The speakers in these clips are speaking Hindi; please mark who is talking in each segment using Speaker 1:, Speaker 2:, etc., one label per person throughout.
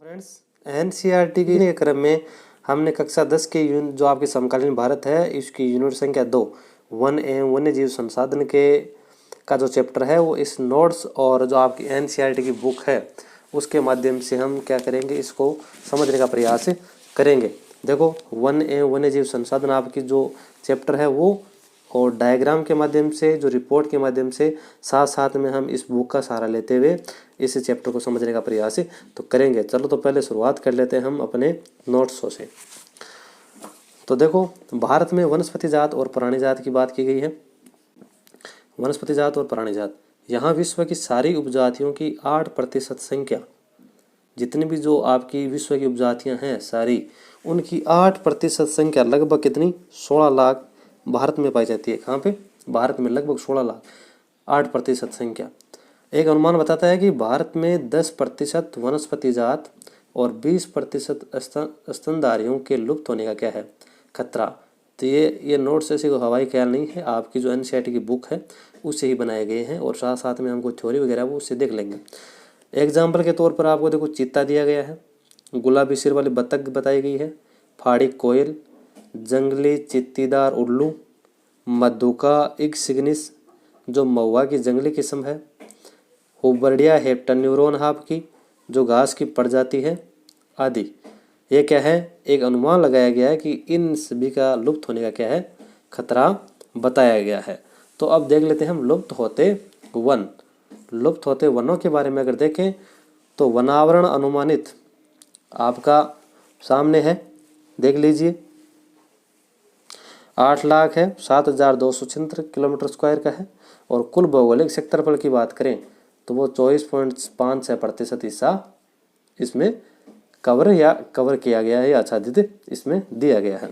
Speaker 1: फ्रेंड्स, एनसीईआरटी के क्रम में हमने कक्षा 10 के जो आपके समकालीन भारत है इसकी यूनिट संख्या 2 वन एवं वन्य जीव संसाधन के का जो चैप्टर है वो इस नोट्स और जो आपकी एनसीईआरटी की बुक है उसके माध्यम से हम क्या करेंगे, इसको समझने का प्रयास करेंगे। देखो, वन एवं वन्य जीव संसाधन आपकी जो चैप्टर है वो और डायग्राम के माध्यम से, जो रिपोर्ट के माध्यम से, साथ साथ में हम इस बुक का सहारा लेते हुए इस चैप्टर को समझने का प्रयास तो करेंगे। चलो तो पहले शुरुआत कर लेते हैं हम अपने नोट्सों से। तो देखो, भारत में वनस्पति जात और प्राणी जात की बात की गई है। वनस्पति जात और प्राणी जात, यहाँ विश्व की सारी उपजातियों की 8% संख्या, जितनी भी जो आपकी विश्व की उपजातियाँ हैं सारी, उनकी 8% संख्या लगभग कितनी 16 लाख भारत में पाई जाती है। कहाँ पे? भारत में लगभग 16 लाख, 8% संख्या। एक अनुमान बताता है कि भारत में 10% वनस्पति जात और 20% स्तनधारियों के लुप्त होने का क्या है, खतरा। तो ये नोट्स ऐसे कोई हवाई ख्याल नहीं है, आपकी जो एनसीईआरटी की बुक है उससे ही बनाए गए हैं और साथ साथ में हमको थ्योरी वगैरह वो उससे देख लेंगे। एग्जाम्पल के तौर पर आपको देखो, चीता दिया गया है, गुलाबी सिर वाली बतख बताई गई है, फाड़ी कोयल, जंगली चित्तीदार उल्लू, मधुका इग्सिग्निस जो महुआ की जंगली किस्म है, हुबर्डिया हेप्टान्यूरोन आपकी जो घास की प्रजाति है आदि। ये क्या है, एक अनुमान लगाया गया है कि इन सभी का लुप्त होने का क्या है, खतरा बताया गया है। तो अब देख लेते हैं हम लुप्त होते वन। लुप्त होते वनों के बारे में अगर देखें तो वनावरण अनुमानित आपका सामने है, देख लीजिए, 8 लाख है, 7,276 किलोमीटर स्क्वायर का है। और कुल भौगोलिक क्षेत्रफल की बात करें तो वो 24.56% हिस्सा इसमें कवर किया गया है या आच्छादित इसमें दिया गया है।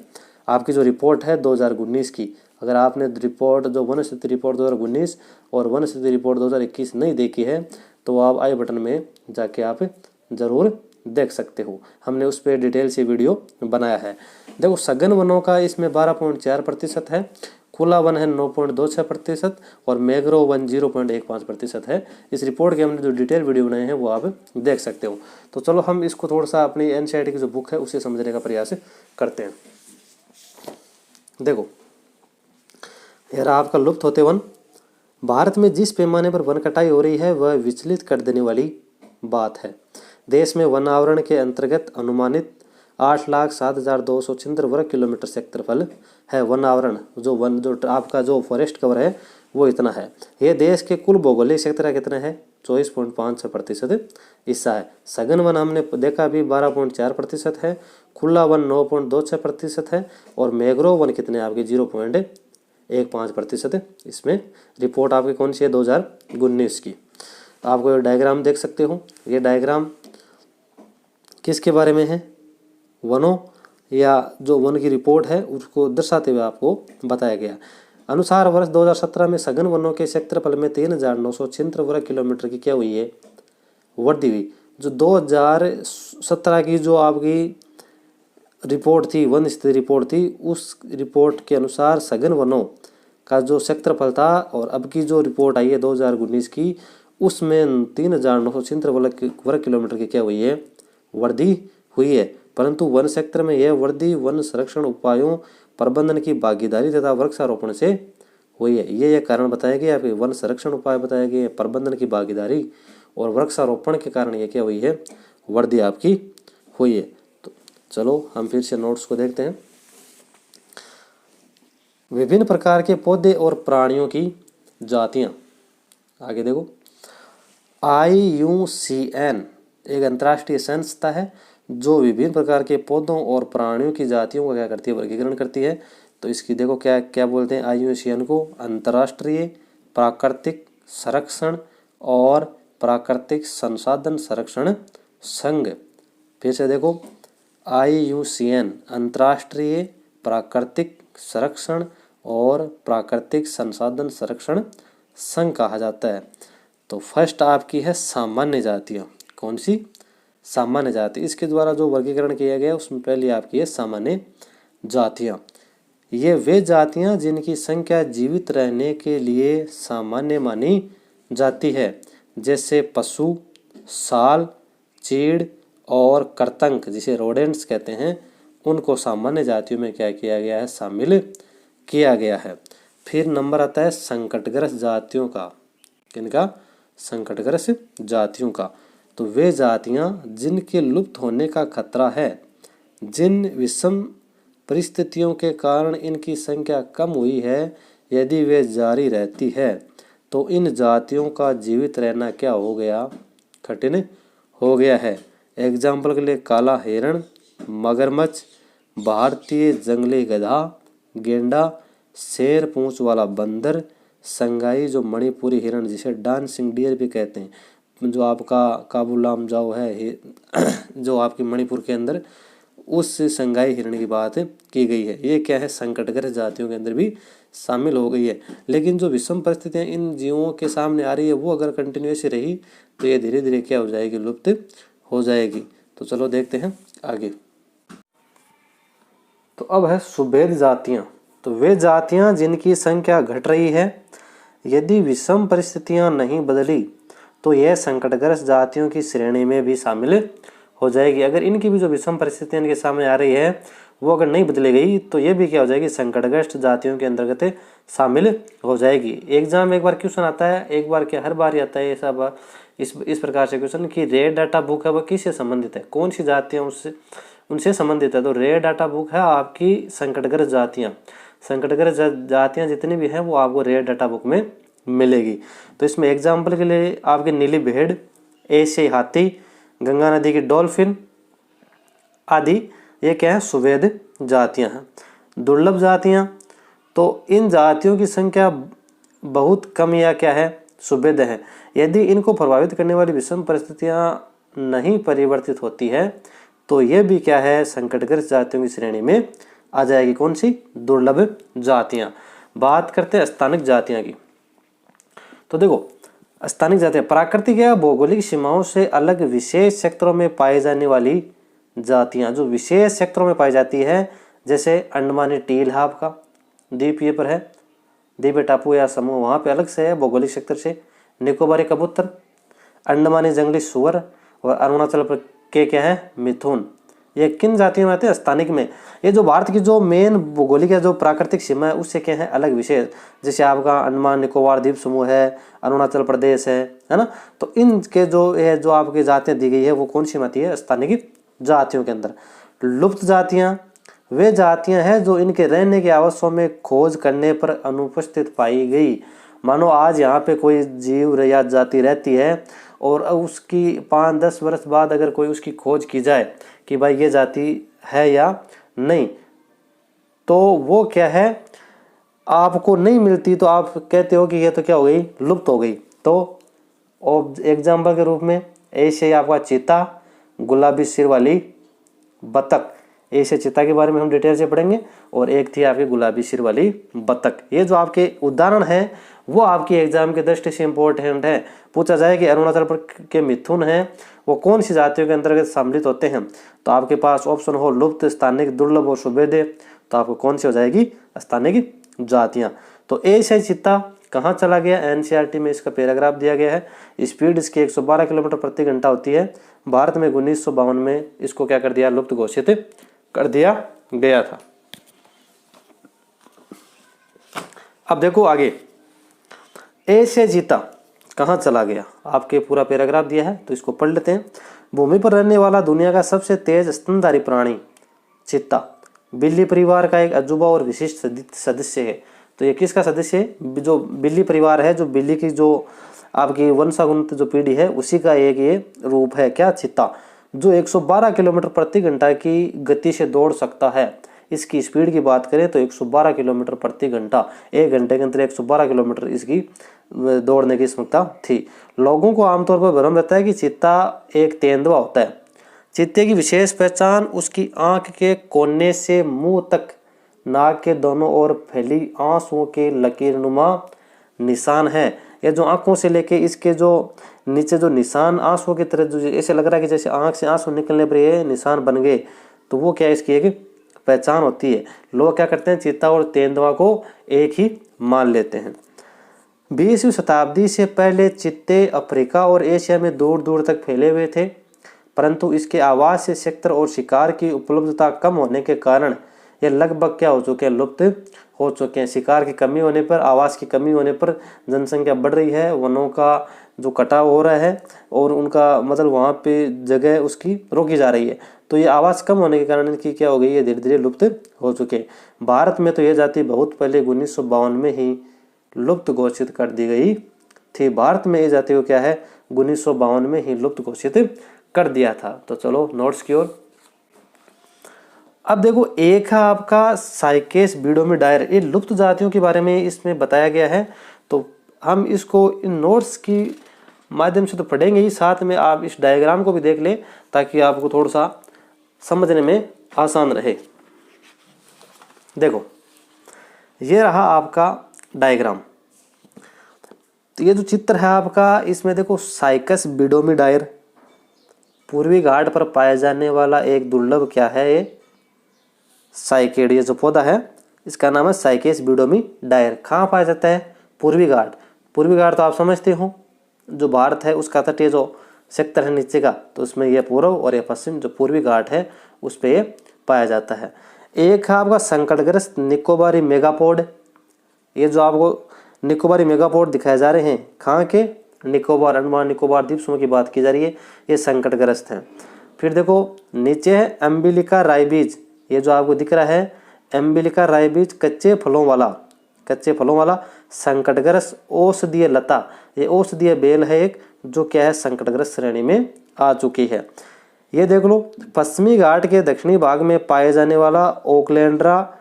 Speaker 1: आपकी जो रिपोर्ट है 2019 की, अगर आपने रिपोर्ट जो वन स्थिति रिपोर्ट 2019 और वन स्थिति रिपोर्ट 2021 नहीं देखी है तो आप आई बटन में जाके आप ज़रूर देख सकते हो, हमने उस पर डिटेल से वीडियो बनाया है। देखो, सघन वनों का इसमें 12.4% है, खुला वन है 9.26% और मैंग्रोव वन 0.15% है। इस रिपोर्ट के हमने जो डिटेल वीडियो बनाए हैं वो आप देख सकते हो। तो चलो हम इसको थोड़ा सा अपनी एनसीईआरटी की जो बुक है उसे समझने का प्रयास करते हैं। देखो, यह आपका लुप्त होते वन। भारत में जिस पैमाने पर वन कटाई हो रही है वह विचलित कर देने वाली बात है। देश में वन आवरण के अंतर्गत अनुमानित 8,07,276 वर्ग किलोमीटर क्षेत्रफल है। वन आवरण जो आपका जो फॉरेस्ट कवर है वो इतना है। ये देश के कुल भौगोलिक क्षेत्र का कितना है, 24.56% हिस्सा है। सघन वन हमने देखा अभी 12.4% है, खुला वन 9.26% है और मैंग्रोव वन कितने आपके 0.15% इसमें रिपोर्ट आपकी कौन सी है, 2019 की। आपको ये डायग्राम देख सकते हो। ये डायग्राम किसके बारे में है, वनों या जो वन की रिपोर्ट है उसको दर्शाते हुए आपको बताया गया। अनुसार वर्ष 2017 में सघन वनों के क्षेत्रफल में 3,976 वर्ग किलोमीटर की क्या हुई है, वृद्धि हुई। जो 2017 की जो आपकी रिपोर्ट थी, वन स्थिति रिपोर्ट थी, उस रिपोर्ट के अनुसार सघन वनों का जो क्षेत्रफल था और अब की जो रिपोर्ट आई है 2019 की, उसमें 3,976 वर्ग किलोमीटर की क्या हुई है, वृद्धि हुई है। परंतु वन सेक्टर में यह वृद्धि वन संरक्षण उपायों, प्रबंधन की भागीदारी तथा वृक्षारोपण से हुई है। ये कारण बताया गया है, वन संरक्षण उपाय बताए गए, प्रबंधन की भागीदारी और वृक्षारोपण के कारण ये क्या हुई है, वृद्धि आपकी हुई है। तो चलो हम फिर से नोट्स को देखते हैं। विभिन्न प्रकार के पौधे और प्राणियों की जातियां, आगे देखो, IUCN एक अंतर्राष्ट्रीय संस्था है जो विभिन्न प्रकार के पौधों और प्राणियों की जातियों का क्या करती है, वर्गीकरण करती है। तो इसकी देखो क्या क्या बोलते हैं IUCN को, अंतर्राष्ट्रीय प्राकृतिक संरक्षण और प्राकृतिक संसाधन संरक्षण संघ। फिर से देखो, IUCN अंतर्राष्ट्रीय प्राकृतिक संरक्षण और प्राकृतिक संसाधन संरक्षण संघ कहा जाता है। तो फर्स्ट आपकी है सामान्य जातियाँ, कौन सी, सामान्य जाति। इसके द्वारा जो वर्गीकरण किया गया उसमें पहली आपकी है सामान्य जातियाँ। ये वे जातियाँ जिनकी संख्या जीवित रहने के लिए सामान्य मानी जाती है, जैसे पशु, साल, चीड़ और कर्तंक जिसे रोडेंट्स कहते हैं उनको सामान्य जातियों में क्या किया गया है, शामिल किया गया है। फिर नंबर आता है संकटग्रस्त जातियों का। किनका? संकटग्रस्त जातियों का। तो वे जातियां जिनके लुप्त होने का खतरा है, जिन विषम परिस्थितियों के कारण इनकी संख्या कम हुई है, यदि वे जारी रहती है तो इन जातियों का जीवित रहना क्या हो गया, कठिन हो गया है। एग्जाम्पल के लिए काला हिरण, मगरमच्छ, भारतीय जंगली गधा, गेंडा, शेर पूंछ वाला बंदर, संगाई जो मणिपुरी हिरण जिसे डांसिंग डियर भी कहते हैं, जो आपका काबूलाम जाओ है जो आपकी मणिपुर के अंदर, उस संगाई हिरण की बात की गई है। ये क्या है, संकटग्रस्त जातियों के अंदर भी शामिल हो गई है। लेकिन जो विषम परिस्थितियां इन जीवों के सामने आ रही है वो अगर कंटिन्यूस रही तो ये धीरे धीरे क्या हो जाएगी, लुप्त हो जाएगी। तो चलो देखते हैं आगे। तो अब है सुभेद जातियां। तो वे जातियां जिनकी संख्या घट रही है, यदि विषम परिस्थितियां नहीं बदली तो यह संकटग्रस्त जातियों की श्रेणी में भी शामिल हो जाएगी। अगर इनकी भी जो विषम परिस्थितियां इनके सामने आ रही है वो अगर नहीं बदली गई तो ये भी क्या हो जाएगी, संकटग्रस्त जातियों के अंतर्गत शामिल हो जाएगी। एग्जाम में एक बार क्वेश्चन आता है, एक बार क्या हर बार ही आता है ऐसा इस प्रकार से क्वेश्चन कि रेड डाटा बुक है वो किससे संबंधित है, कौन सी जातियां उनसे संबंधित है। तो रेड डाटा बुक है आपकी संकटग्रस्त जातियां। संकटग्रस्त जातियां जितनी भी हैं वो आपको रेड डाटा बुक में मिलेगी। तो इसमें एग्जाम्पल के लिए आपके नीली भेड़, एशियाई हाथी, गंगा नदी की डॉल्फिन आदि ये क्या है, सुभेद जातियां हैं। दुर्लभ जातियां, तो इन जातियों की संख्या बहुत कम या क्या है, सुभेद है। यदि इनको प्रभावित करने वाली विषम परिस्थितियां नहीं परिवर्तित होती है तो ये भी क्या है, संकटग्रस्त जातियों की श्रेणी में आ जाएगी। कौन सी? दुर्लभ जातियां। बात करते हैं स्थानिक जातियां की। तो देखो स्थानिक जातियां प्राकृतिक या भौगोलिक सीमाओं से अलग विशेष क्षेत्रों में पाई जाने वाली जातियां, जो विशेष क्षेत्रों में पाई जाती है, जैसे अंडमानी टील है आपका, द्वीप ये पर है, द्वीप टापू या समूह वहां पे अलग से है भौगोलिक क्षेत्र से। निकोबारी कबूतर, अंडमानी जंगली सुअर और अरुणाचल के क्या है, मिथुन। ये किन जातियों में आते हैं? स्थानिक में। ये जो भारत की जो मेन भौगोलिक या जो प्राकृतिक सीमा है उससे क्या है, अलग विशेष, जैसे आपका अंडमान निकोबार द्वीप समूह है, अरुणाचल प्रदेश है ना। तो इनके जो आपकी जातियां दी गई है वो कौन सी में आती है? स्थानिक जातियों के अंदर। लुप्त जातियां वे जातियां हैं जो इनके रहने के आवासों में खोज करने पर अनुपस्थित पाई गई। मानो आज यहाँ पे कोई जीव या जाति रहती है और उसकी 5-10 वर्ष बाद अगर कोई उसकी खोज की जाए कि भाई ये जाति है या नहीं, तो वो क्या है, आपको नहीं मिलती तो आप कहते हो कि ये तो क्या हो गई, लुप्त हो गई। तो एग्जाम्पल के रूप में ऐसे आपका चीता, गुलाबी सिर वाली बतख, ऐसे चीता के बारे में हम डिटेल से पढ़ेंगे, और एक थी आपकी गुलाबी सिर वाली बतख। ये जो आपके उदाहरण है वो आपकी एग्जाम की दृष्टि से इम्पोर्टेंट है। पूछा जाए कि अरुणाचल के मिथुन हैं वो कौन सी जातियों के अंतर्गत सम्मिलित होते हैं, तो आपके पास ऑप्शन हो लुप्त, स्थानिक, दुर्लभ और सुभेद, तो आपको कौन सी हो जाएगी, स्थानिक जातियां। तो एशियाई चीता कहाँ चला गया? एनसीईआरटी में इसका पैराग्राफ दिया गया है। स्पीड इसकी 112 किलोमीटर प्रति घंटा होती है। भारत में 1952 में इसको क्या कर दिया, लुप्त घोषित कर दिया गया था। अब देखो आगे, एशियाई चीता कहाँ चला गया, आपके पूरा पैराग्राफ दिया है तो इसको पढ़ लेते हैं। भूमि पर रहने वाला दुनिया का सबसे तेज स्तनधारी प्राणी चीता, बिल्ली परिवार का एक अजूबा और विशिष्ट सदस्य है। तो ये किसका सदस्य है? जो बिल्ली परिवार है, जो बिल्ली की जो आपकी वंशानुगत जो पीढ़ी है उसी का एक ये रूप है, क्या, चीता, जो 112 किलोमीटर प्रति घंटा की गति से दौड़ सकता है। इसकी स्पीड की बात करें तो 112 किलोमीटर प्रति घंटा, 1 घंटे के अंदर 112 किलोमीटर इसकी दौड़ने की क्षमता थी। लोगों को आमतौर पर भ्रम रहता है कि चीता एक तेंदुआ होता है। चीते की विशेष पहचान उसकी आंख के कोने से मुंह तक नाक के दोनों ओर फैली आंसुओं के लकीरनुमा निशान है। ये जो आंखों से लेके इसके जो नीचे जो निशान आंसुओं की तरह, जो ऐसे लग रहा है कि जैसे आंख से आंसू निकलने पर ये निशान बन गए, तो वो क्या इसकी एक पहचान होती है। लोग क्या करते हैं, चीता और तेंदुआ को एक ही मान लेते हैं। 20वीं शताब्दी से पहले चीते अफ्रीका और एशिया में दूर दूर तक फैले हुए थे। परंतु इसके आवासीय क्षेत्र और शिकार की उपलब्धता कम होने के कारण ये लगभग क्या हो चुके हैं, लुप्त हो चुके हैं। शिकार की कमी होने पर, आवास की कमी होने पर जनसंख्या बढ़ रही है, वनों का जो कटाव हो रहा है और उनका मतलब वहाँ पे जगह उसकी रोकी जा रही है। तो ये आवास कम होने के कारण इनकी क्या हो गई है, धीरे धीरे लुप्त हो चुके हैं। भारत में तो ये जाति बहुत पहले 1952 में ही लुप्त घोषित कर दी गई थी। भारत में ये जाति को क्या है, 1952 में ही लुप्त घोषित कर दिया था। तो चलो नोट्स की ओर। अब देखो एक है आपका साइकेस बीडोमिडायर, ये लुप्त जातियों के बारे में इसमें बताया गया है। तो हम इसको इन नोट्स की माध्यम से तो पढ़ेंगे ही, साथ में आप इस डायग्राम को भी देख लें ताकि आपको थोड़ा सा समझने में आसान रहे। देखो ये रहा आपका डायग्राम। तो ये जो चित्र है आपका, इसमें देखो साइकस बीडोमिडायर पूर्वी घाट पर पाया जाने वाला एक दुर्लभ क्या है, ये साइकेड, ये जो पौधा है इसका नाम है साइकेस बीडोमिडायर। कहाँ पाया जाता है, पूर्वी घाट। पूर्वी घाट तो आप समझते हो, जो भारत है उसका तटीय जो सेक्टर है नीचे का, तो उसमें यह पूर्व और यह पश्चिम जो पूर्वी घाट है उस पर यह पाया जाता है। एक है आपका संकटग्रस्त निकोबारी मेगापोड। ये जो आपको निकोबारी मेगापोड दिखाए जा रहे हैं, कहाँ के, निकोबार, अंडमान निकोबार द्वीप समूह की बात की जा रही है, ये संकटग्रस्त हैं। फिर देखो नीचे है एम्बिलिका राइबीज, ये जो आपको दिख रहा है एम्बिलिका राइबीज कच्चे फलों वाला संकटग्रस्त औषधीय लता, ये औषधीय बेल है एक, जो क्या है संकटग्रस्त श्रेणी में आ चुकी है। ये देख लो पश्चिमी घाट के दक्षिणी भाग में पाए जाने वाला ओकलैंड्रा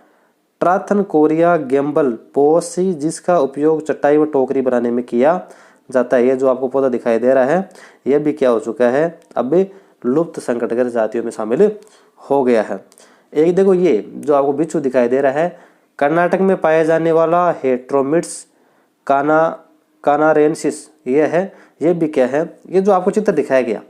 Speaker 1: ट्राथनकोरिया गेम्बल पोसी, जिसका उपयोग चटाई व टोकरी बनाने में किया जाता है। ये जो आपको पौधा दिखाई दे रहा है यह भी क्या हो चुका है, अब लुप्त संकटग्रस्त जातियों में शामिल हो गया है। एक देखो ये जो आपको बिच्छू दिखाई दे रहा है, कर्नाटक में पाया जाने वाला हेट्रोमिट्स कानारेंसिस, ये है, ये भी क्या है, ये जो आपको चित्र दिखाया गया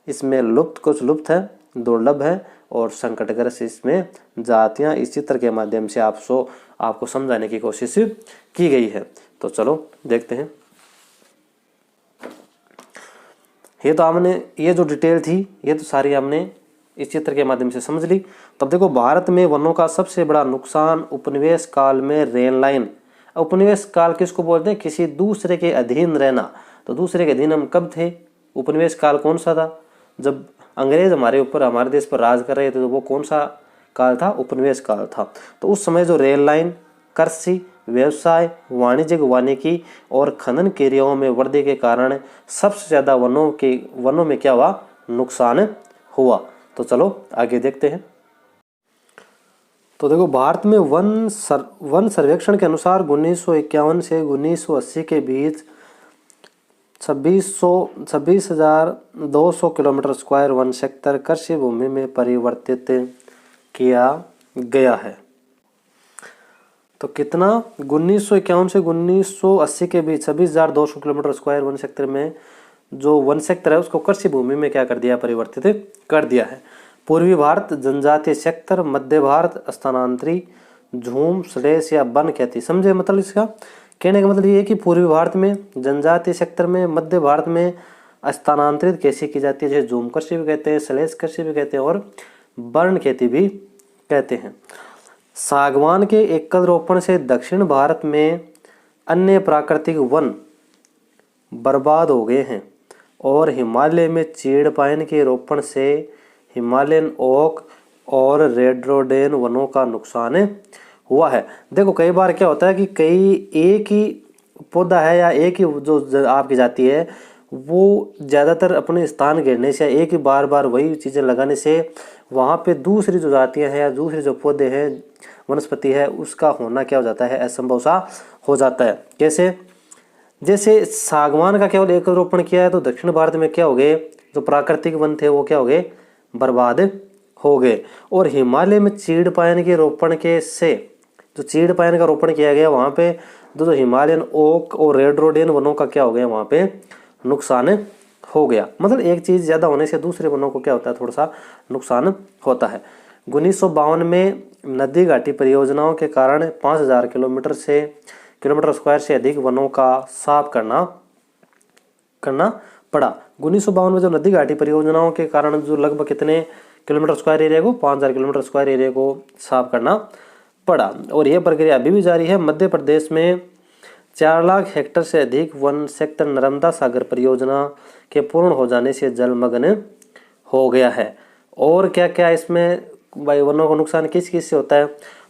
Speaker 1: इसमें लुप्त कुछ लुप्त है, दुर्लभ है और संकटग्रस्त इसमें जातियां इस चित्र के माध्यम से आपको समझाने की कोशिश की गई है। तो चलो देखते हैं। ये तो हमने ये जो डिटेल थी ये तो सारी हमने इस चित्र के माध्यम से समझ ली। तब देखो भारत में वनों का सबसे बड़ा नुकसान उपनिवेश काल में रेल लाइन। उपनिवेश काल किसको बोलते हैं, किसी दूसरे के अधीन रहना। तो दूसरे के अधीन हम कब थे, उपनिवेश काल कौन सा था, जब अंग्रेज हमारे ऊपर हमारे देश पर राज कर रहे थे, तो वो कौन सा काल था, उपनिवेश काल था। तो उस समय जो रेल लाइन, कृषि, व्यवसाय, वानिकी और खनन क्रियाओं में वृद्धि के कारण सबसे ज्यादा वनों में क्या हुआ, नुकसान हुआ। तो चलो आगे देखते हैं। तो देखो भारत में वन सर्वेक्षण के अनुसार 1951 से 1980 के बीच 26,200 किलोमीटर स्क्वायर वन क्षेत्र कृषि भूमि में परिवर्तित किया गया है। तो कितना, 1951 से 1980 के बीच 26,200 किलोमीटर स्क्वायर वन क्षेत्र में जो वन क्षेत्र है उसको कृषि भूमि में क्या कर दिया, परिवर्तित कर दिया है। पूर्वी भारत जनजातीय क्षेत्र, मध्य भारत स्थानांतरी झूम स्लेश या वन खेती। समझे मतलब इसका कहने का मतलब ये है कि पूर्वी भारत में जनजातीय क्षेत्र में, मध्य भारत में स्थानांतरित कृषि की जाती है, जैसे झूम कृषि भी कहते हैं, स्लेश कृषि भी कहते हैं और वर्ण खेती भी कहते हैं। सागवान के एकल रोपण से दक्षिण भारत में अन्य प्राकृतिक वन बर्बाद हो गए हैं और हिमालय में चीड़ पाइन के रोपण से हिमालयन ओक और रेडरोडेन वनों का नुकसान हुआ है। देखो कई बार क्या होता है कि एक ही पौधा है या एक ही जो आपकी जाति है वो ज़्यादातर अपने स्थान घेरने से, एक ही बार बार वही चीज़ें लगाने से वहाँ पे दूसरी जो जातियाँ हैं या दूसरे जो पौधे हैं, वनस्पति है, उसका होना क्या हो जाता है, असंभव सा हो जाता है। कैसे, जैसे सागवान का केवल एक रोपण किया है तो दक्षिण भारत में क्या हो गए, जो प्राकृतिक वन थे वो क्या हो गए, बर्बाद हो गए। और हिमालय में चीड़ पाइन के रोपण के से, जो चीड़ पाइन का रोपण किया गया वहाँ पे जो हिमालयन ओक और रेडरोडेन वनों का क्या हो गया, वहाँ पे नुकसान हो गया। मतलब एक चीज़ ज़्यादा होने से दूसरे वनों को क्या होता है, थोड़ा सा नुकसान होता है। 1952 में नदी घाटी परियोजनाओं के कारण 5,000 किलोमीटर स्क्वायर से अधिक वनों का साफ करना पड़ा। 1952 में जो नदी घाटी परियोजनाओं के कारण जो लगभग कितने किलोमीटर स्क्वायर एरिया को 5000 किलोमीटर स्क्वायर एरिया को साफ करना पड़ा। और यह प्रक्रिया अभी भी जारी है। मध्य प्रदेश में 4 लाख हेक्टेयर से अधिक वन सेक्टर नर्मदा सागर परियोजना के पूर्ण हो जाने से जलमग्न हो गया है। और क्या क्या इसमें भाई वनों को नुकसान किस किस से होता है?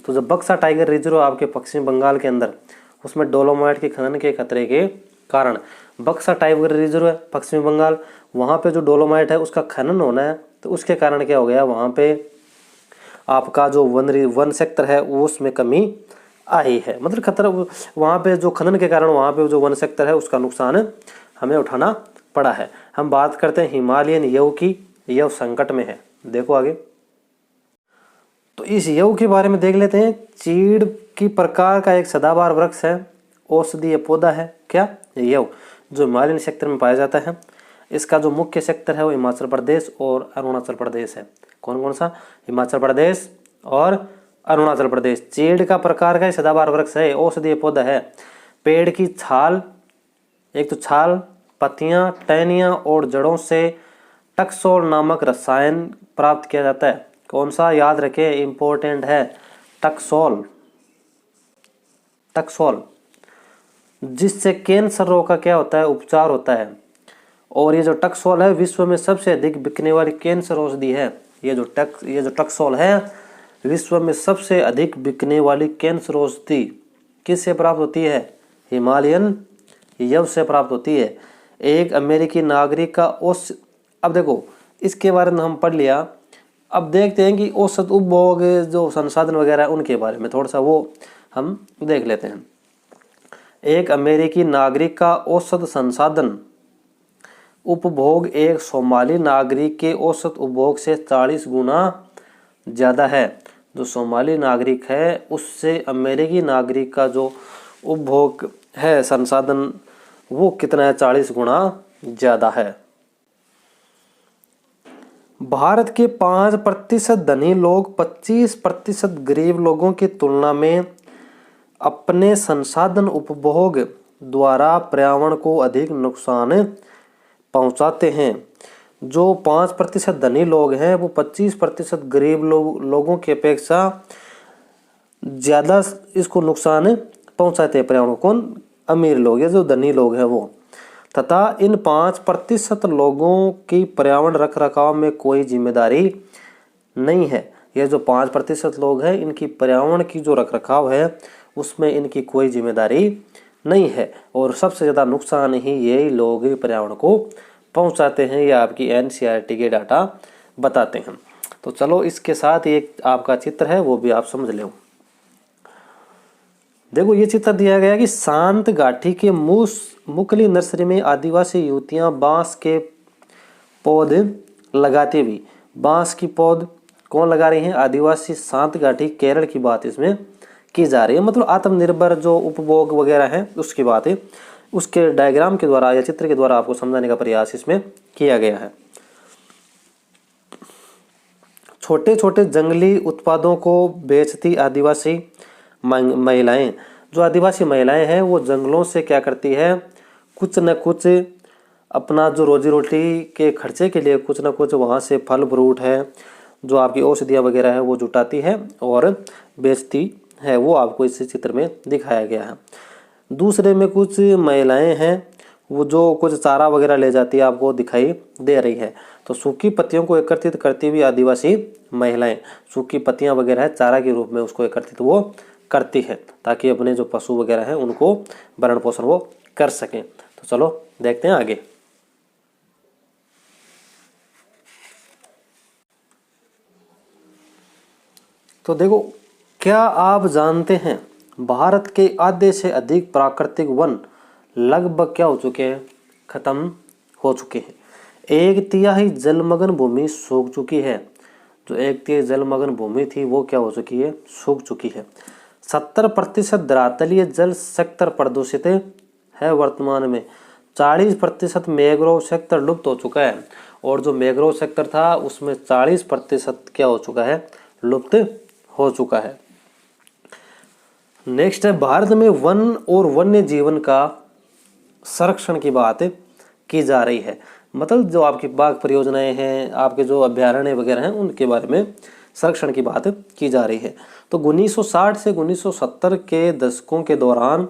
Speaker 1: तो जो बक्सा टाइगर रिजर्व आपके पश्चिम बंगाल के अंदर, उसमें डोलोमाइट के खनन के खतरे के कारण बक्सा टाइगर रिजर्व है पश्चिमी बंगाल, वहाँ पे जो डोलोमाइट है उसका खनन होना है, तो उसके कारण क्या हो गया, वहाँ पे आपका जो वन सेक्टर है वो उसमें कमी आई है। मतलब खतरा वहाँ पे जो खनन के कारण वहाँ पे जो वन सेक्टर है उसका नुकसान हमें उठाना पड़ा है। हम बात करते हैं हिमालयन यव की। यव संकट में है। देखो आगे, तो इस यव के बारे में देख लेते हैं। चीड़ की प्रकार का एक सदाबहार वृक्ष है, औषधीय पौधा है। क्या? यव, जो हिमालयन क्षेत्र में पाया जाता है। इसका जो मुख्य सेक्टर है वो हिमाचल प्रदेश और अरुणाचल प्रदेश है। कौन कौन सा? हिमाचल प्रदेश और अरुणाचल प्रदेश। चीड़ का प्रकार का सदाबहार वृक्ष है, औषधीय पौधा है। पेड़ की छाल, एक तो छाल, पत्तियां, टहनियां और जड़ों से टक्सोल नामक रसायन प्राप्त किया जाता है। कौन सा? याद रखें, इंपॉर्टेंट है, टक्सोल। टक्सोल जिससे कैंसर रोग का क्या होता है, उपचार होता है। और ये जो टक्सोल है विश्व में सबसे अधिक बिकने वाली कैंसर औषधि है। ये जो टक्सोल है विश्व में सबसे अधिक बिकने वाली कैंसर औषधि किससे प्राप्त होती है? हिमालयन यव से प्राप्त होती है। एक अमेरिकी नागरिक का अब देखो इसके बारे में हम पढ़ लिया। अब देखते हैं कि औसत उपभोग जो संसाधन वगैरह उनके बारे में थोड़ा सा वो हम देख लेते हैं। एक अमेरिकी नागरिक का औसत संसाधन उपभोग एक सोमाली नागरिक के औसत उपभोग से 40 गुना ज़्यादा है। जो सोमाली नागरिक है उससे अमेरिकी नागरिक का जो उपभोग है संसाधन वो कितना है? 40 गुना ज़्यादा है। भारत के 5% धनी लोग 25% गरीब लोगों की तुलना में अपने संसाधन उपभोग द्वारा पर्यावरण को अधिक नुकसान पहुंचाते हैं। जो 5% धनी लोग हैं वो 25% गरीब लोगों की अपेक्षा ज़्यादा इसको नुकसान पहुंचाते हैं पर्यावरण को। कौन? अमीर लोग या जो धनी लोग हैं वो। तथा इन 5% लोगों की पर्यावरण रख रखाव में कोई जिम्मेदारी नहीं है। ये जो 5% लोग हैं इनकी पर्यावरण की जो रख रखाव है उसमें इनकी कोई जिम्मेदारी नहीं है। और सबसे ज़्यादा नुकसान ही यही लोग पर्यावरण को पहुंचाते हैं। ये आपकी NCERT के डाटा बताते हैं। तो चलो इसके साथ एक आपका चित्र है वो भी आप समझ लो। देखो ये चित्र दिया गया कि शांत घाटी के मुकली नर्सरी में आदिवासी युवतियां बांस के पौधे लगाती हुई। बांस की पौध कौन लगा रही हैं? आदिवासी। शांत घाटी केरल की बात इसमें की जा रही है। मतलब आत्मनिर्भर जो उपभोग वगैरह है उसकी बात है। उसके डायग्राम के द्वारा या चित्र के द्वारा आपको समझाने का प्रयास इसमें किया गया है। छोटे छोटे जंगली उत्पादों को बेचती आदिवासी महिलाएं। जो आदिवासी महिलाएं हैं वो जंगलों से क्या करती है, कुछ न कुछ अपना जो रोजी रोटी के खर्चे के लिए कुछ न कुछ वहाँ से फल फ्रूट है जो आपकी औषधियाँ वगैरह है वो जुटाती है और बेचती है। वो आपको इस चित्र में दिखाया गया है। दूसरे में कुछ महिलाएं हैं वो जो कुछ चारा वगैरह ले जाती है आपको दिखाई दे रही है। तो सूखी पत्तियों को एकत्रित करती हुई आदिवासी महिलाएं सूखी पत्तियां वगैरह है चारा के रूप में उसको एकत्रित वो करती है ताकि अपने जो पशु वगैरह हैं उनको भरण पोषण वो कर सकें। तो चलो देखते हैं आगे। तो देखो, क्या आप जानते हैं भारत के आधे से अधिक प्राकृतिक वन लगभग क्या हो चुके हैं, खत्म हो चुके हैं। 1/3 जलमग्न भूमि सूख चुकी है। जो 1/3 जलमग्न भूमि थी वो क्या हो चुकी है, सूख चुकी है। 70% धरातलीय जल सेक्टर प्रदूषित है वर्तमान में। 40% मैंग्रोव सेक्टर लुप्त हो चुका है। और जो मैंग्रोव सेक्टर था उसमें 40% क्या हो चुका है, लुप्त हो चुका है। नेक्स्ट है, भारत में वन और वन्य जीवन का संरक्षण की बात की जा रही है। मतलब जो आपकी बाघ परियोजनाएं हैं, आपके जो अभ्यारण्य वगैरह हैं, उनके बारे में संरक्षण की बात की जा रही है। तो 1960 से 1970 के दशकों के दौरान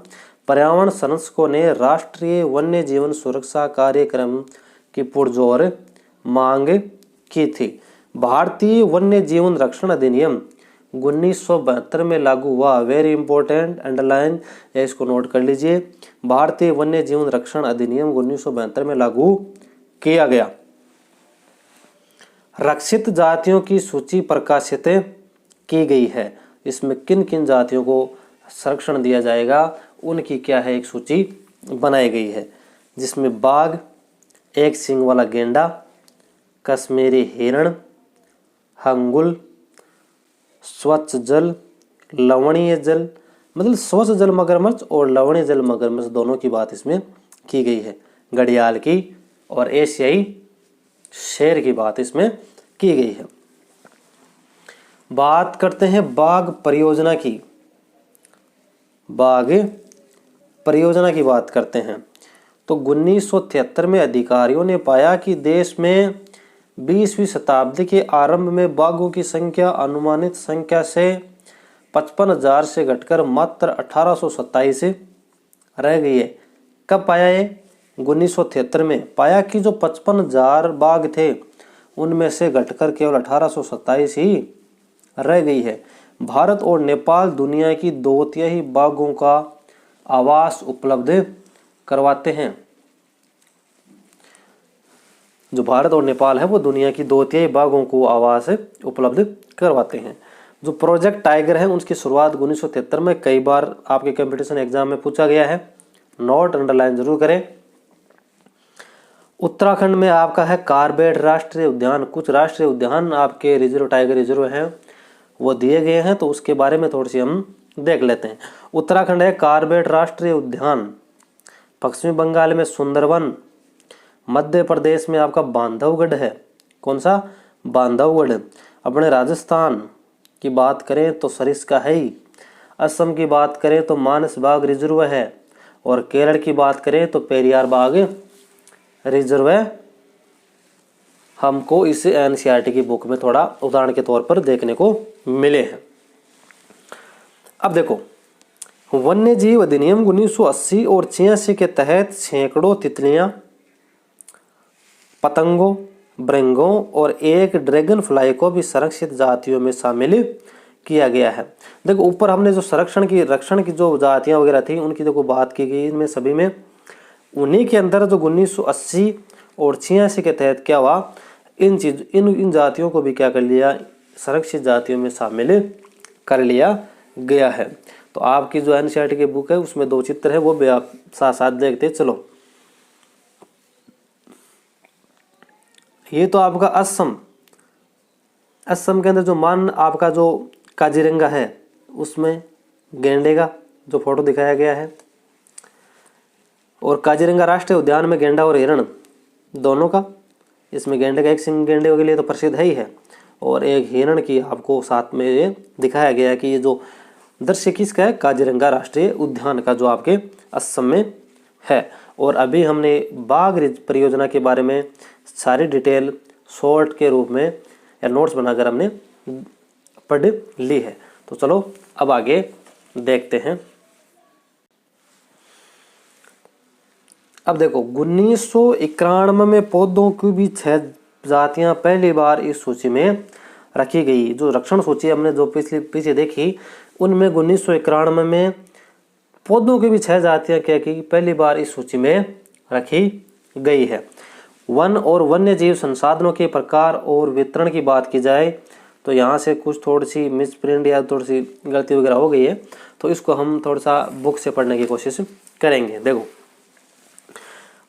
Speaker 1: पर्यावरण संरक्षकों ने राष्ट्रीय वन्य जीवन सुरक्षा कार्यक्रम की पुरजोर मांग की थी। भारतीय वन्य जीवन रक्षण अधिनियम 1972 में लागू हुआ। वेरी इंपॉर्टेंट, अंडरलाइन या इसको नोट कर लीजिए। भारतीय वन्य जीवन रक्षण अधिनियम 1972 में लागू किया गया। रक्षित जातियों की सूची प्रकाशित की गई है। इसमें किन किन जातियों को संरक्षण दिया जाएगा, उनकी क्या है एक सूची बनाई गई है, जिसमें बाघ, एक सींग वाला गेंडा, कश्मीरी हिरण, हंगुल, स्वच्छ जल, लवणीय जल, मतलब स्वच्छ जल मगरमच्छ और लवणीय जल मगरमच्छ दोनों की बात इसमें की गई है। घड़ियाल की और एशियाई शेर की बात इसमें की गई है। बात करते हैं बाघ परियोजना की। बाघ परियोजना की बात करते हैं तो 1973 में अधिकारियों ने पाया कि देश में 20वीं शताब्दी के आरंभ में बाघों की संख्या अनुमानित संख्या से 55,000 से घटकर मात्र 1827 रह गई है। कब पाया ये? 1973 में पाया कि जो 55,000 बाघ थे उनमें से घटकर केवल 1827 ही रह गई है। भारत और नेपाल दुनिया की 2/3 बाघों का आवास उपलब्ध करवाते हैं। जो भारत और नेपाल है वो दुनिया की 2/3 बाघों को आवास उपलब्ध करवाते हैं। जो प्रोजेक्ट टाइगर है उसकी शुरुआत 1973 में कई बार आपके कंपटीशन एग्जाम में पूछा गया है। नोट अंडरलाइन जरूर करें। उत्तराखंड में आपका है कार्बेट राष्ट्रीय उद्यान। कुछ राष्ट्रीय उद्यान आपके रिजर्व, टाइगर रिजर्व हैं, वो दिए गए हैं, तो उसके बारे में थोड़ी सी हम देख लेते हैं। उत्तराखंड है कार्बेट राष्ट्रीय उद्यान, पश्चिमी बंगाल में सुंदरवन, मध्य प्रदेश में आपका बांधवगढ़ है। कौन सा? बांधवगढ़। अपने राजस्थान की बात करें तो सरिस्का है ही। असम की बात करें तो मानस बाघ रिजर्व है। और केरल की बात करें तो पेरियार बाघ रिजर्व है। हमको इस एनसीईआरटी की बुक में थोड़ा उदाहरण के तौर पर देखने को मिले हैं। अब देखो, वन्य जीव अधिनियम 1980 और 86 के तहत सैकड़ों तितलियां, पतंगों, भृंगों और एक ड्रैगन फ्लाई को भी संरक्षित जातियों में शामिल किया गया है। देखो ऊपर हमने जो रक्षण की जो जातियां वगैरह थी उनकी देखो बात की गई, इनमें सभी में उन्हीं के अंदर जो 1980 और 86 के तहत क्या हुआ, इन जातियों को भी क्या कर लिया, संरक्षित जातियों में शामिल कर लिया गया है। तो आपकी जो एनसीईआरटी की बुक है उसमें 2 चित्र है, वो भी आप साथ साथ देखते चलो। ये तो आपका असम के अंदर जो आपका जो काजीरंगा है उसमें गेंडे का जो फोटो दिखाया गया है। और काजीरंगा राष्ट्रीय उद्यान में गेंडा और हिरण दोनों का, इसमें गेंडे का एक सिंग गेंडे के लिए तो प्रसिद्ध है ही है, और एक हिरण की आपको साथ में ये दिखाया गया है कि ये जो दृश्य किसका है, काजीरंगा राष्ट्रीय उद्यान का जो आपके असम में है। और अभी हमने बाघ परियोजना के बारे में सारी डिटेल शॉर्ट के रूप में या नोट्स बनाकर हमने पढ़ ली है। तो चलो अब आगे देखते हैं। अब देखो 1991 में पौधों की भी 6 जातियां पहली बार इस सूची में रखी गई। जो रक्षण सूची हमने जो पीछे देखी उनमें 1991 में पौधों की भी 6 जातियां क्या की पहली बार इस सूची में रखी गई है। वन और वन्य जीव संसाधनों के प्रकार और वितरण की बात की जाए तो यहाँ से कुछ थोड़ी सी मिसप्रिंट या थोड़ी सी गलती वगैरह हो गई है, तो इसको हम थोड़ा सा बुक से पढ़ने की कोशिश करेंगे। देखो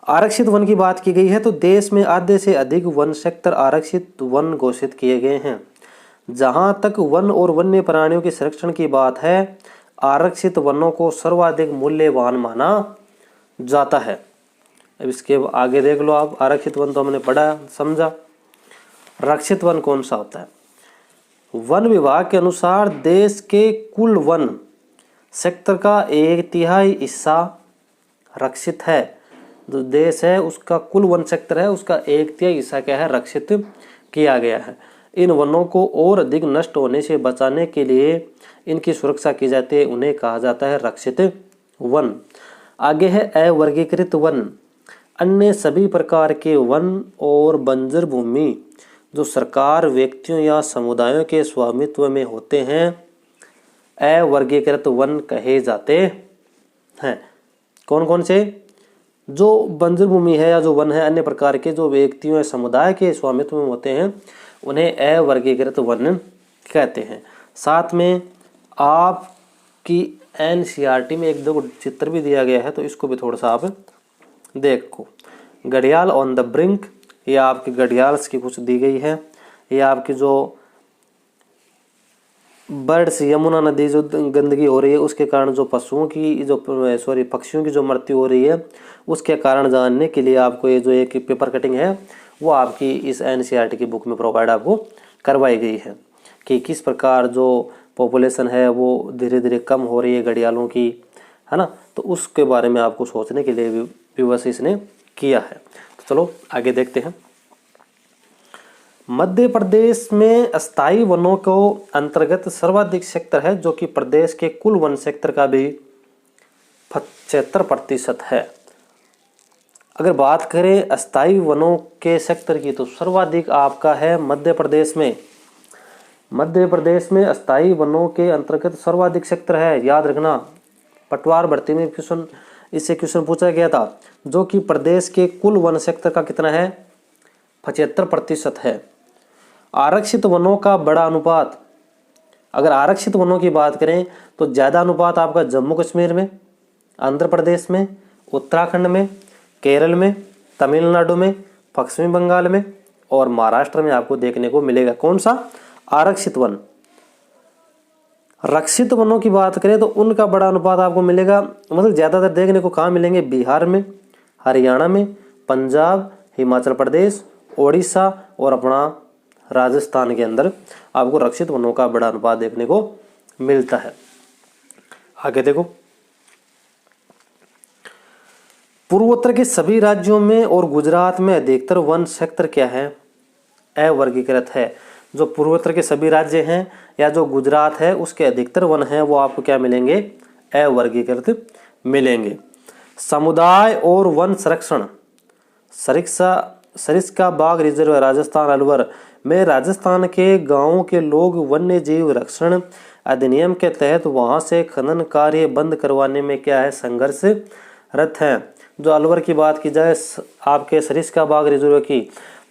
Speaker 1: आरक्षित वन की बात की गई है तो देश में आधे से अधिक वन सेक्टर आरक्षित वन घोषित किए गए हैं। जहां तक वन और वन्य प्राणियों के संरक्षण की बात है, आरक्षित वनों को सर्वाधिक मूल्यवान माना जाता है। अब इसके आगे देख लो आप, आरक्षित वन तो हमने पढ़ा समझा। रक्षित वन कौन सा होता है? वन विभाग के अनुसार देश के कुल वन सेक्टर का 1/3 हिस्सा रक्षित है, जो देश है उसका कुल वन क्षेत्र है उसका 1/3 हिस्सा क्या है रक्षित किया गया है। इन वनों को और अधिक नष्ट होने से बचाने के लिए इनकी सुरक्षा की जाती है, उन्हें कहा जाता है रक्षित वन। आगे है अवर्गीकृत वन। अन्य सभी प्रकार के वन और बंजर भूमि जो सरकार, व्यक्तियों या समुदायों के स्वामित्व में होते हैं अवर्गीकृत वन कहे जाते हैं। कौन कौन से? जो बंजर भूमि है या जो वन है अन्य प्रकार के जो व्यक्तियों या समुदाय के स्वामित्व में होते हैं उन्हें अवर्गीकृत वन कहते हैं। साथ में आपकी एनसीईआरटी में एक दो चित्र भी दिया गया है तो इसको भी थोड़ा सा आप देखो। घड़ियाल ऑन द ब्रिंक, ये आपकी घड़ियाल्स की कुछ दी गई है। ये आपकी जो बर्ड्स, यमुना नदी जो गंदगी हो रही है उसके कारण जो पशुओं की जो पक्षियों की जो मृत्यु हो रही है उसके कारण जानने के लिए आपको ये जो एक पेपर कटिंग है वो आपकी इस एनसीईआरटी की बुक में प्रोवाइड आपको करवाई गई है कि किस प्रकार जो पॉपुलेशन है वो धीरे धीरे कम हो रही है घड़ियालों की, है ना। तो उसके बारे में आपको सोचने के लिए विवश इसने किया है। तो चलो आगे देखते हैं। मध्य प्रदेश में अस्थायी वनों को अंतर्गत सर्वाधिक क्षेत्र है जो कि प्रदेश के कुल वन क्षेत्र का भी 75% है। अगर बात करें अस्थायी वनों के क्षेत्र की तो सर्वाधिक आपका है मध्य प्रदेश में। मध्य प्रदेश में अस्थायी वनों के अंतर्गत सर्वाधिक क्षेत्र है। याद रखना, पटवार भर्ती में इससे क्वेश्चन पूछा गया था जो कि प्रदेश के कुल वन क्षेत्र का कितना है 75% है। आरक्षित वनों का बड़ा अनुपात, अगर आरक्षित वनों की बात करें तो ज़्यादा अनुपात आपका जम्मू कश्मीर में, आंध्र प्रदेश में, उत्तराखंड में, केरल में, तमिलनाडु में, पश्चिमी बंगाल में और महाराष्ट्र में आपको देखने को मिलेगा। कौन सा? आरक्षित वन। रक्षित वनों की बात करें तो उनका बड़ा अनुपात आपको मिलेगा, मतलब ज़्यादातर देखने को कहाँ मिलेंगे? बिहार में, हरियाणा में, पंजाब, हिमाचल प्रदेश, ओडिशा और अपना राजस्थान के अंदर आपको रक्षित वनों का बड़ा अनुपात देखने को मिलता है। आगे देखो, पूर्वोत्तर के सभी राज्यों में और गुजरात में अधिकतर वन क्षेत्र क्या है? अवर्गीकृत है। जो पूर्वोत्तर के सभी राज्य हैं या जो गुजरात है उसके अधिकतर वन हैं वो आपको क्या मिलेंगे? अवर्गीकृत मिलेंगे। समुदाय और वन संरक्षण, सरिस्का बाग रिजर्व राजस्थान अलवर में राजस्थान के गांवों के लोग वन्य जीव रक्षण अधिनियम के तहत वहां से खनन कार्य बंद करवाने में क्या है? संघर्षरत हैं। जो अलवर की बात की जाए आपके सरिस्का बाग रिजर्व की,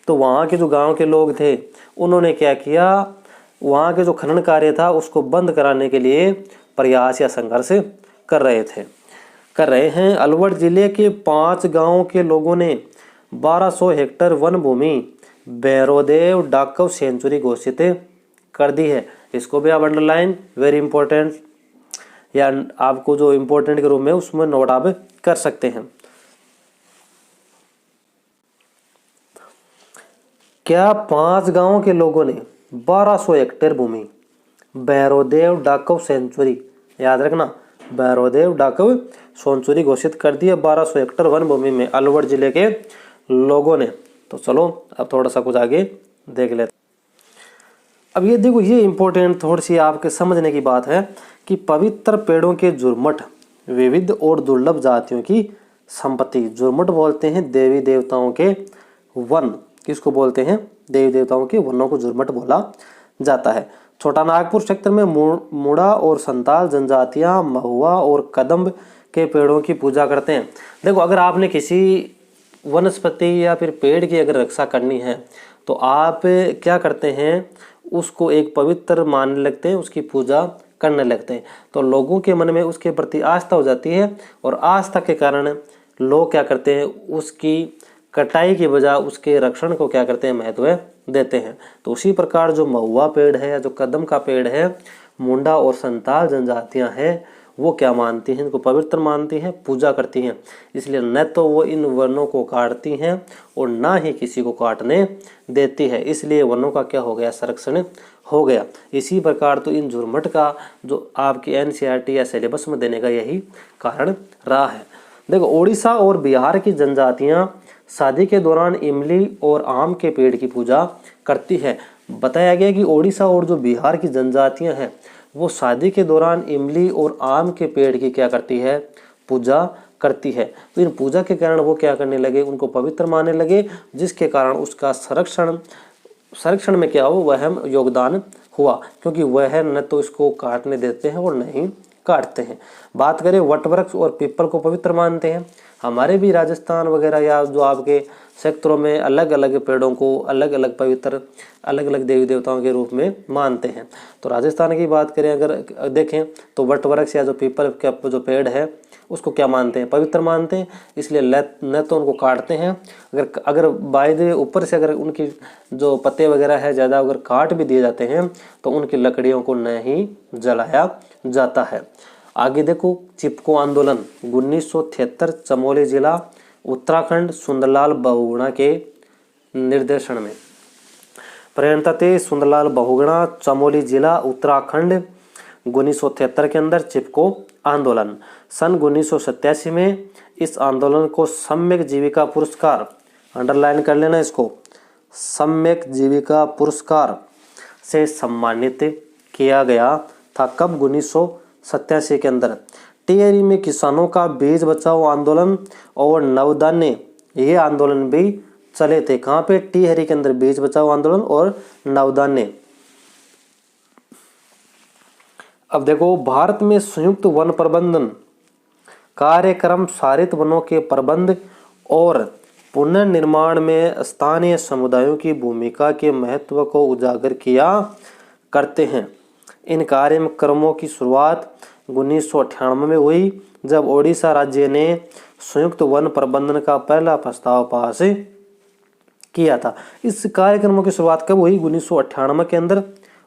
Speaker 1: तो वहाँ के जो गांव के लोग थे उन्होंने क्या किया? वहाँ के जो खनन कार्य था उसको बंद कराने के लिए प्रयास या संघर्ष कर रहे हैं। अलवर जिले के 5 गांवों के लोगों ने 1200 हेक्टेयर वन भूमि भैरोदेव डाकव सेंचुरी घोषित कर दी है। इसको भी आप अंडरलाइन, वेरी इंपॉर्टेंट, या आपको जो इंपॉर्टेंट के रूप में उसमें नोट आप कर सकते हैं। क्या 5 गांवों के लोगों ने 1200 हेक्टेयर भूमि भैरोदेव डाकव सेंचुरी, याद रखना, भैरोदेव डाकव सेंचुरी घोषित कर दी है 1200 हेक्टेयर वन भूमि में अलवर जिले के लोगों ने। तो चलो अब थोड़ा सा कुछ आगे देख लेते। अब ये देखो, ये इंपॉर्टेंट थोड़ी सी आपके समझने की बात है कि पवित्र पेड़ों के झुरमुट विविध और दुर्लभ जातियों की संपत्ति। झुरमुट बोलते हैं देवी देवताओं के वन। किसको बोलते हैं? देवी देवताओं के वनों को झुरमुट बोला जाता है। छोटा नागपुर क्षेत्र में मुड़ा और संताल जनजातियां महुआ और कदम्ब के पेड़ों की पूजा करते हैं। देखो, अगर आपने किसी वनस्पति या फिर पेड़ की अगर रक्षा करनी है तो आप क्या करते हैं? उसको एक पवित्र मानने लगते हैं, उसकी पूजा करने लगते हैं। तो लोगों के मन में उसके प्रति आस्था हो जाती है और आस्था के कारण लोग क्या करते हैं? उसकी कटाई की बजाय उसके रक्षण को क्या करते हैं? महत्व देते हैं। तो उसी प्रकार जो महुआ पेड़ है या जो कदम का पेड़ है, मुंडा और संताल जनजातियां हैं वो क्या मानती हैं? इनको पवित्र मानती हैं, पूजा करती हैं। इसलिए न तो वो इन वनों को काटती हैं और ना ही किसी को काटने देती है। इसलिए वनों का क्या हो गया? संरक्षण हो गया। इसी प्रकार तो इन झुरमुट का जो आपकी एनसीईआरटी या सिलेबस में देने का यही कारण रहा है। देखो, ओडिशा और बिहार की जनजातियां शादी के दौरान इमली और आम के पेड़ की पूजा करती है। बताया गया कि ओडिशा और जो बिहार की जनजातियां हैं वो शादी के दौरान इमली और आम के पेड़ की क्या करती है, पूजा करती है। तो इन पूजा के कारण वो क्या करने लगे, उनको पवित्र मानने लगे, जिसके कारण उसका संरक्षण में क्या हो, वह योगदान हुआ, क्योंकि वह न तो इसको काटने देते हैं और न ही काटते हैं। बात करें वटवृक्ष और पीपल को पवित्र मानते हैं। हमारे भी राजस्थान वगैरह या जो आपके क्षेत्रों में अलग अलग पेड़ों को अलग अलग पवित्र, अलग अलग देवी देवताओं के रूप में मानते हैं। तो राजस्थान की बात करें अगर देखें तो वटवृक्ष या जो पीपल का जो पेड़ है उसको क्या मानते हैं, पवित्र मानते हैं। इसलिए न तो उनको काटते हैं, अगर बाय द ऊपर से अगर उनकी जो पत्ते वगैरह है ज़्यादा अगर काट भी दिए जाते हैं तो उनकी लकड़ियों को न ही जलाया जाता है। आगे देखो, चिपको आंदोलन 1973 चमोली जिला उत्तराखंड सुंदरलाल बहुगुणा के निर्देशन में। प्रणेता सुंदरलाल बहुगुणा, चमोली जिला उत्तराखंड, 1973 के अंदर चिपको आंदोलन। सन 1987 में इस आंदोलन को सम्यक जीविका पुरस्कार, अंडरलाइन कर लेना इसको, सम्यक जीविका पुरस्कार से सम्मानित किया गया था। कब, 1987 के अंदर। टिहरी में किसानों का बीज बचाओ आंदोलन और नवधान्य, ये आंदोलन भी चले थे। कहाँ पे, टिहरी के अंदर बीज बचाओ आंदोलन और नवधान्य। अब देखो, भारत में संयुक्त वन प्रबंधन कार्यक्रम सारित वनों के प्रबंध और पुनर्निर्माण में स्थानीय समुदायों की भूमिका के महत्व को उजागर किया करते हैं। इन कार्यक्रमों की शुरुआत 1998 में हुई, जब ओडिशा राज्य ने संयुक्त वन प्रबंधन का पहला प्रस्ताव पास किया था। इस कार्यक्रमों की शुरुआत कब हुई, 1998 के अंदर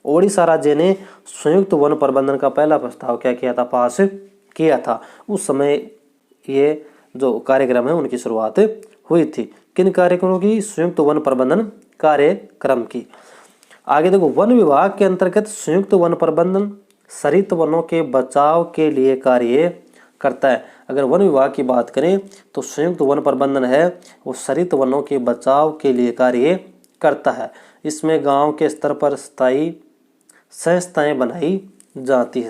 Speaker 1: ओडिशा राज्य ने संयुक्त वन प्रबंधन का पहला प्रस्ताव क्या किया था, पास किया था। उस समय ये जो कार्यक्रम है उनकी शुरुआत हुई थी। किन कार्यक्रमों की, संयुक्त वन प्रबंधन कार्यक्रम की। आगे देखो, वन विभाग के अंतर्गत संयुक्त वन प्रबंधन सरित वनों के बचाव के लिए कार्य करता है। अगर वन विभाग की बात करें तो संयुक्त वन प्रबंधन है वो सरित वनों के बचाव के लिए कार्य करता है। इसमें गांव के स्तर पर स्थायी संस्थाएं बनाई जाती है,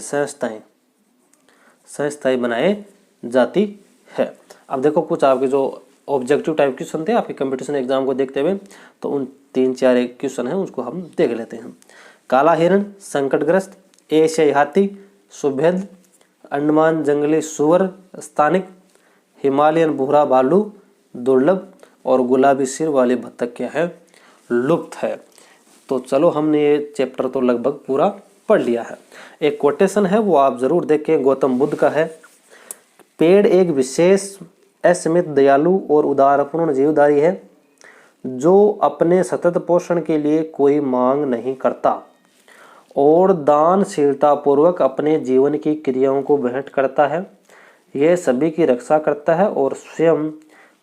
Speaker 1: संस्थाएं बनाई जाती है। अब देखो, कुछ आपके जो ऑब्जेक्टिव टाइप क्वेश्चन थे आपके कंपटीशन एग्जाम को देखते हुए, तो उन 3-4 क्वेश्चन हैं उसको हम देख लेते हैं। काला हिरण संकटग्रस्त, एशियाई हाथी सुभेद, अंडमान जंगली सुअर स्थानिक, हिमालयन भूरा भालू दुर्लभ और गुलाबी सिर वाले बत्तख क्या है, लुप्त है। तो चलो, हमने ये चैप्टर तो लगभग पूरा पढ़ लिया है। एक कोटेशन है वो आप जरूर देखें, गौतम बुद्ध का है। पेड़ एक विशेष असीमित दयालु और उदारपूर्ण जीवधारी है जो अपने सतत पोषण के लिए कोई मांग नहीं करता और दानशीलता पूर्वक अपने जीवन की क्रियाओं को भेंट करता है। यह सभी की रक्षा करता है और स्वयं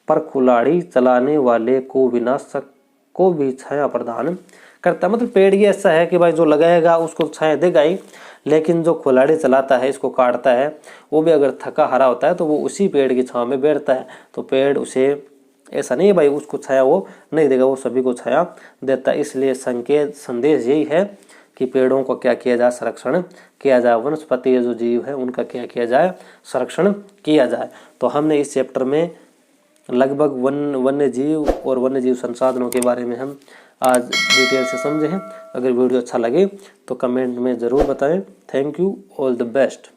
Speaker 1: पर कुल्हाड़ी चलाने वाले को विनाशक को भी छाया प्रदान करता है। मतलब पेड़ ये ऐसा है कि भाई जो लगाएगा उसको छाया देगा ही, लेकिन जो कुल्हाड़ी चलाता है, इसको काटता है, वो भी अगर थका हारा होता है तो वो उसी पेड़ की छांव में बैठता है। तो पेड़ उसे ऐसा नहीं है भाई उसको छाया वो नहीं देगा, वो सभी को छाया देता है। इसलिए संदेश यही है कि पेड़ों को क्या किया जाए, संरक्षण किया जाए। वनस्पति जो जीव है उनका क्या किया जाए, संरक्षण किया जाए। तो हमने इस चैप्टर में लगभग वन्य जीव और वन्य जीव संसाधनों के बारे में हम आज डिटेल से समझे हैं। अगर वीडियो अच्छा लगे तो कमेंट में ज़रूर बताएं। Thank you, all the best.